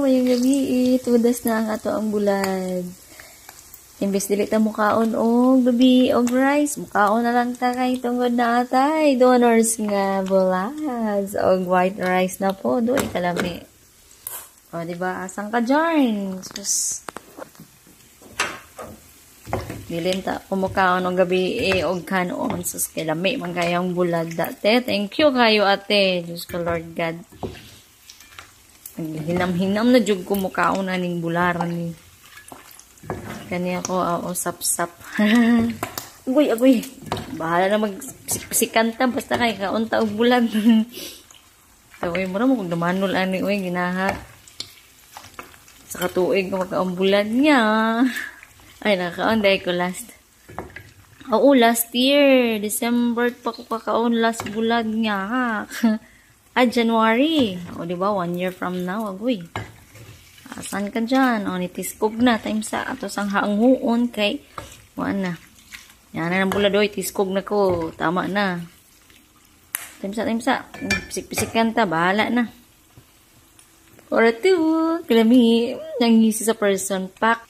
mayong gabi. Tudas na ang ato ang bulad. Imbes dili ta mukaon og gabi og rice, mukaon na lang ta kay tungod na atay donors nga bulads og white rice na po doy kalami. O di ba asang ka jarn? Sus. Dilin ta kumukaon og gabi og kanon sus kay lami man kayang bulad dati. Thank you kayo ate. Diyos ko Lord God. Hinam-hinam na jud kumukaon aning bularan ni. Kani ako usap-sap. Agoy. Bahala na magsikanta basta kay kaunta og bulag. Taway mo na mo kung dumanol ani oy ginaha. Sa katuig ko magkaumbulan niya. Ay nakakaon ko last. Oo, last year, December pa ko kakaon last bulan niya ha. January. O di ba 1 year from now agoy. Asan ka dyan? O, nitiskog na. Time sa ato sang haanghuon kay wala na. Yan na ng buladoy. Tiskog na ko. Tama na. Time sa. Pisik-pisikan ta. Bahala na. Ora to. Kalami. Nangisi sa person pack.